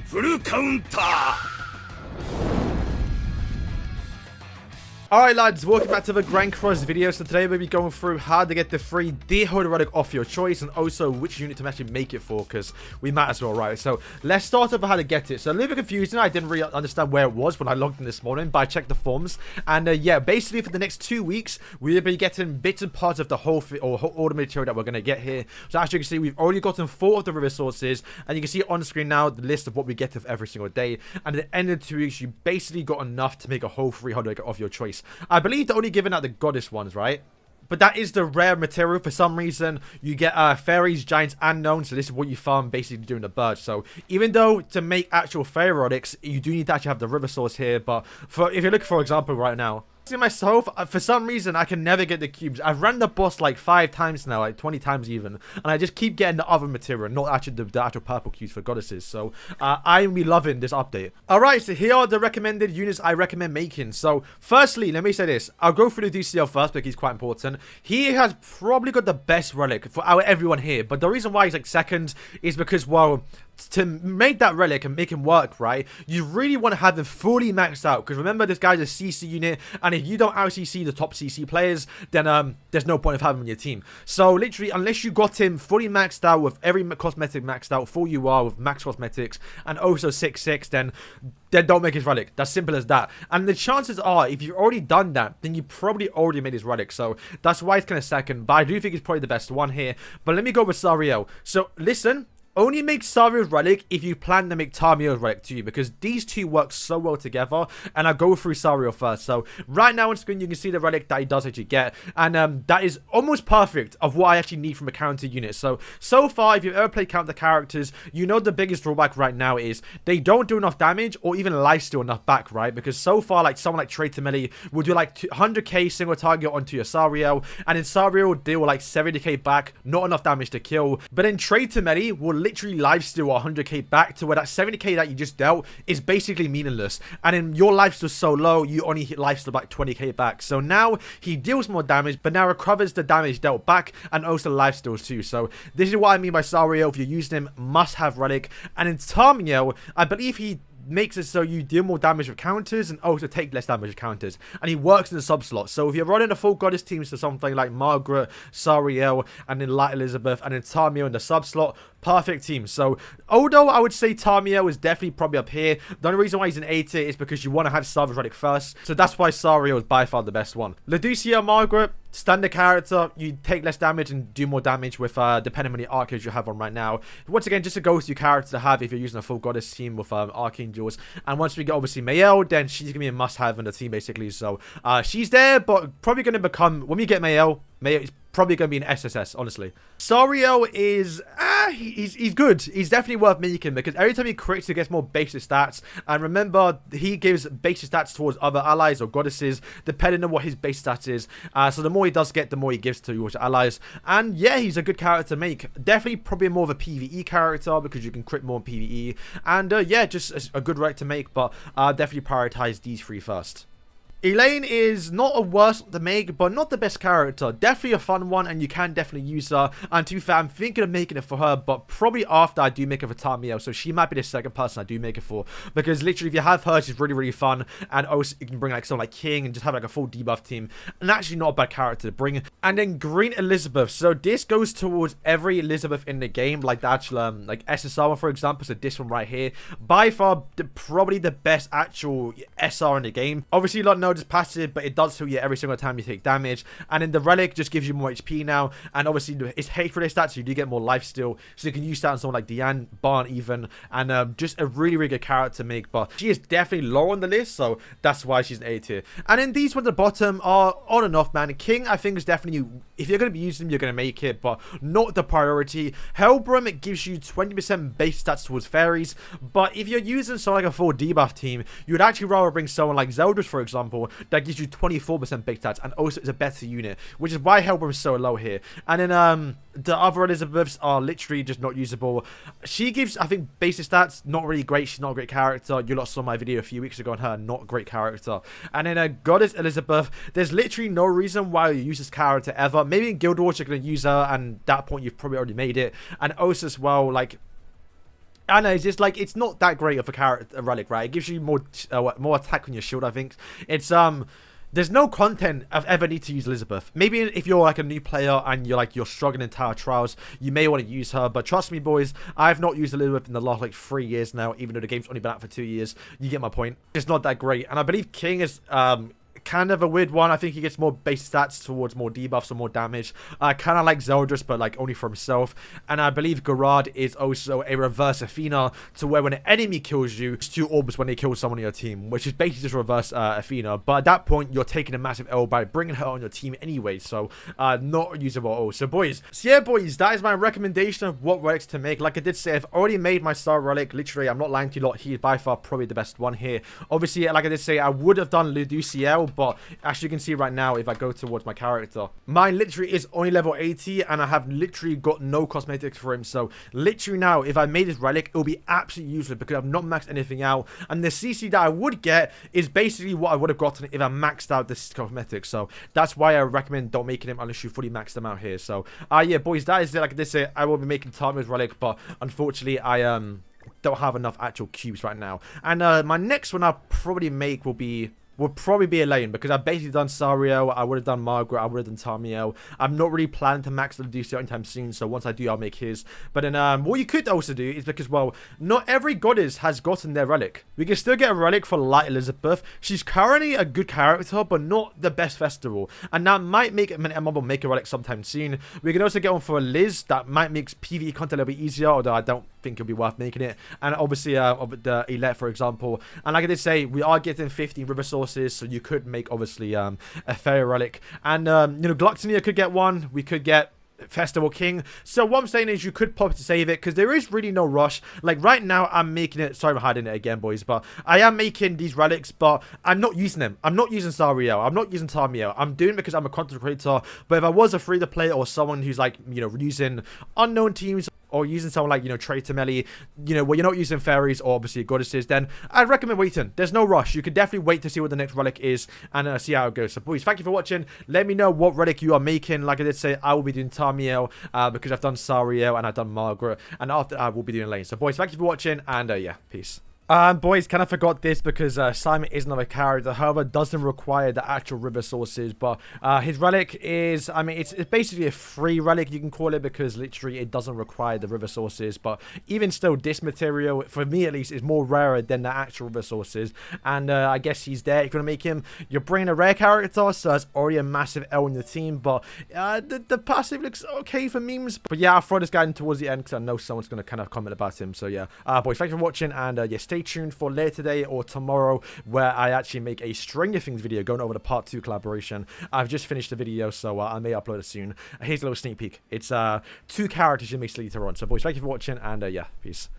フルカウンター Alright lads, welcome back to the Grand Cross video. So today we'll be going through how to get the free Deer Holy Relic off your choice, and also which unit to actually make it for, because we might as well, right? So let's start off with how to get it. So a little bit confusing, I didn't really understand where it was when I logged in this morning, but I checked the forms. And yeah, basically for the next 2 weeks, we'll be getting bits and parts of the whole all the material that we're going to get here. So as you can see, we've already gotten 4 of the river sources, and you can see on screen now the list of what we get of every single day. And at the end of the 2 weeks, you basically got enough to make a whole free Holy Relic of your choice. I believe they're only giving out the goddess ones, right? But that is the rare material. For some reason, you get fairies, giants, and gnomes. So this is what you farm basically during the bird. So even though to make actual fairy relics, you do need to actually have the river source here. But if you look, for example, right now, see myself, for some reason, I can never get the cubes. I've run the boss like 5 times now, like 20 times even. And I just keep getting the other material, not actually the actual purple cubes for goddesses. So I'm be loving this update. Alright, so here are the recommended units I recommend making. So firstly, let me say this. I'll go through the DCL first because he's quite important. He has probably got the best relic for everyone here. But the reason why he's like second is because, well, to make that relic and make him work, right, you really want to have him fully maxed out. Because remember, this guy's a CC unit, and if you don't actually see the top CC players, then there's no point of having him on your team. So literally, unless you got him fully maxed out with every cosmetic maxed out, full UR with max cosmetics, and also 6/6, then don't make his relic. That's simple as that. And the chances are, if you've already done that, then you probably already made his relic. So that's why it's kind of second. But I do think it's probably the best one here. But let me go with Sariel. So listen. Only make Sariel's relic if you plan to make Tamiyo's relic too, because these two work so well together. And I'll go through Sariel first. So right now on screen, you can see the relic that he does actually get, and that is almost perfect of what I actually need from a counter unit. So far, if you've ever played counter characters, you know the biggest drawback right now is they don't do enough damage or even lifesteal enough back, right? Because so far, like someone like Traitor Melee will do like 100k single target onto your Sariel, and then Sariel will deal like 70k back, not enough damage to kill. But then Traitor Melee will literally lifesteal 100k back to where that 70k that you just dealt is basically meaningless. And then your lifesteal so low, you only hit lifesteal like 20k back. So now he deals more damage, but now recovers the damage dealt back and also lifesteals too. So this is what I mean by Sariel. If you're using him, must have relic. And in Tamiyo, I believe he makes it so you deal more damage with counters and also take less damage with counters, and he works in the sub slot. So if you're running a full goddess team to something like Margaret, Sariel, and then Light Elizabeth, and then Tamiyo in the sub slot, perfect team. So although I would say Tamiyo is definitely probably up here, the only reason why he's an A tier is because you want to have Sariel's relic first. So that's why Sariel is by far the best one. Laducia, Margaret, standard character, you take less damage and do more damage with depending on the archers you have on right now. Once again, just a go-to character to have if you're using a full goddess team with archangels. And once we get obviously Mayel, then she's gonna be a must-have in the team basically. So she's there, but probably gonna become, when we get Mayel is probably going to be an SSS, honestly. Sariel is, he's good. He's definitely worth making because every time he crits, he gets more basic stats. And remember, he gives basic stats towards other allies or goddesses, depending on what his base stats is. So the more he does get, the more he gives to your allies. And yeah, he's a good character to make. Definitely probably more of a PvE character because you can crit more in PvE. And yeah, just a good relic to make, but definitely prioritize these 3 first. Elaine is not a worse to make, but not the best character. Definitely a fun one, and you can definitely use her. And to be fair, I'm thinking of making it for her, but probably after I do make it for Tamiyo. So she might be the second person I do make it for. Because literally, if you have her, she's really, really fun. And also, you can bring like someone like King and just have like a full debuff team. And actually not a bad character to bring. And then Green Elizabeth. So this goes towards every Elizabeth in the game. Like the actual, like SSR one, for example. So this one right here. By far, probably the best actual SR in the game. Obviously, not know just passive, but it does heal you every single time you take damage. And then the relic just gives you more HP now, and obviously it's hate for this stats, so you do get more life still, so you can use that on someone like Diane, Barn even, and just a really, really good character to make. But she is definitely low on the list, so that's why she's an A tier. And then these ones at the bottom are on and off, man. King, I think, is definitely, if you're going to be using them, you're going to make it, but not the priority. Hellbrim, it gives you 20% base stats towards fairies, but if you're using someone like a full debuff team, you would actually rather bring someone like Zeldris, for example, that gives you 24% big stats and also is a better unit, which is why Hellbrim is so low here. And then the other Elizabeths are literally just not usable. She gives, I think, basic stats, not really great. She's not a great character. You lot saw my video a few weeks ago on her, not a great character. And then Goddess Elizabeth, there's literally no reason why you use this character ever. Maybe in Guild Wars you're going to use her, and at that point you've probably already made it. And also as well, like, I know, it's just like, it's not that great of a character, a relic, right? It gives you more attack on your shield, I think. It's, there's no content I've ever need to use Elizabeth. Maybe if you're like a new player and you're struggling in Tower Trials, you may want to use her. But trust me, boys, I've not used Elizabeth in the last like 3 years now, even though the game's only been out for 2 years. You get my point. It's not that great. And I believe King is, kind of a weird one. I think he gets more base stats towards more debuffs or more damage. Kind of like Zeldris, but like only for himself. And I believe Gerard is also a reverse Athena, to where when an enemy kills you, it's 2 orbs when they kill someone on your team, which is basically just reverse Athena. But at that point, you're taking a massive L by bringing her on your team anyway. So not usable at all. So boys, that is my recommendation of what relics to make. Like I did say, I've already made my star relic. Literally, I'm not lying to you lot. He is by far probably the best one here. Obviously, like I did say, I would have done Luduciel, but as you can see right now, if I go towards my character, mine literally is only level 80 and I have literally got no cosmetics for him. So literally now, if I made this relic, it will be absolutely useless because I've not maxed anything out. And the CC that I would get is basically what I would have gotten if I maxed out this cosmetic. So that's why I recommend don't making him unless you fully maxed them out here. So yeah, boys, that is it. Like I did say, I will be making Tamiya's relic, but unfortunately I don't have enough actual cubes right now. And my next one I'll probably make would probably be Elaine, because I've basically done Sario, I would have done Margaret, I would have done Tamiel. I'm not really planning to max the Luduciel anytime soon, so once I do, I'll make his. But then what you could also do is, because, well, not every goddess has gotten their relic. We can still get a relic for Light Elizabeth. She's currently a good character, but not the best festival. And that might make Netmarble make a relic sometime soon. We can also get one for Liz. That might make PvE content a little bit easier, although I don't think it'll be worth making it. And obviously, the Elite, for example. And like I did say, we are getting 15 river sources, so you could make obviously a fairy relic. And you know, Gluctonia could get one. We could get Festival King. So what I'm saying is you could pop it to save it, because there is really no rush. Like right now I'm making it, sorry I'm hiding it again, boys, but I am making these relics, but I'm not using them. I'm not using Sariel, I'm not using Tamiel. I'm doing it because I'm a content creator. But if I was a free-to-play or someone who's like, you know, using unknown teams or using someone like, you know, Traitor Melly, you know, where you're not using fairies or obviously goddesses, then I'd recommend waiting. There's no rush. You could definitely wait to see what the next relic is and see how it goes. So boys, thank you for watching. Let me know what relic you are making. Like I did say, I will be doing Tamiel because I've done Sariel and I've done Margaret, and after I will be doing Lane. So boys, thank you for watching, and yeah, peace. Boys, kind of forgot this because Simon is another character, however, doesn't require the actual river sources, but his relic is, I mean, it's basically a free relic, you can call it, because literally it doesn't require the river sources. But even still, this material, for me at least, is more rarer than the actual river sources. And I guess he's there. If you're going to make him, you're bringing a rare character, so that's already a massive L in the team. But the passive looks okay for memes. But yeah, I'll throw this guy in towards the end because I know someone's going to kind of comment about him. So yeah, boys, thanks for watching, and yeah, stay tuned for later today or tomorrow, where I actually make a Stranger Things video going over the part 2 collaboration. I've just finished the video, so I may upload it soon. Here's a little sneak peek. It's 2 characters you may see later on. So boys, thank you for watching, and yeah, peace.